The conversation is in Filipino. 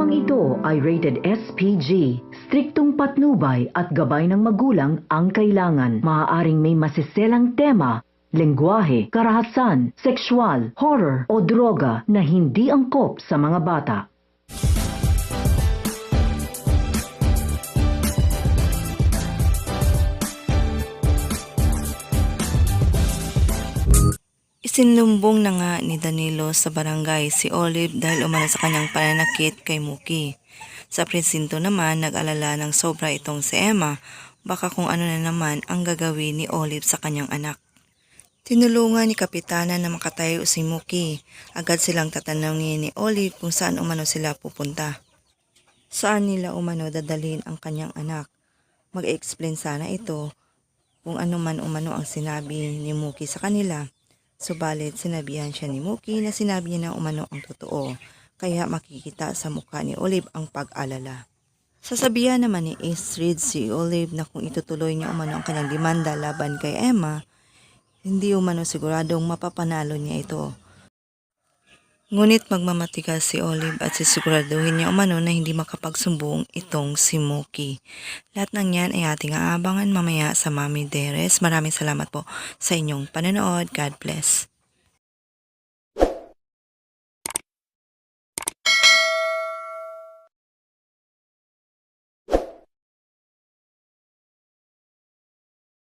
Programang ito ay rated SPG. Striktong patnubay at gabay ng magulang ang kailangan. Maaaring may masiselang tema, lengguwahe, karahasan, sexual, horror o droga na hindi angkop sa mga bata. Isinlumbong na nga ni Danilo sa barangay si Olive dahil umano sa kanyang pananakit kay Muki. Sa presinto naman, nag-alala ng sobra itong si Emma, baka kung ano na naman ang gagawin ni Olive sa kanyang anak. Tinulungan ni Kapitana na makatayo si Muki. Agad silang tatanungin ni Olive kung saan umano sila pupunta. Saan nila umano dadalhin ang kanyang anak. Mag-explain sana ito kung ano man umano ang sinabi ni Muki sa kanila. Subalit sinabihan siya ni Muki na sinabi niya na umano ang totoo, kaya makikita sa mukha ni Olive ang pag-alala. Sasabihan naman ni Astrid si Olive na kung itutuloy niya umano ang kanyang demanda laban kay Emma, hindi umano siguradong mapapanalo niya ito. Ngunit magmamatigas si Olive at sisiguraduhin niya umano na hindi makapagsumbong itong si Muki. Lahat ng yan ay ating aabangan mamaya sa Mami Deres. Maraming salamat po sa inyong panonood. God bless.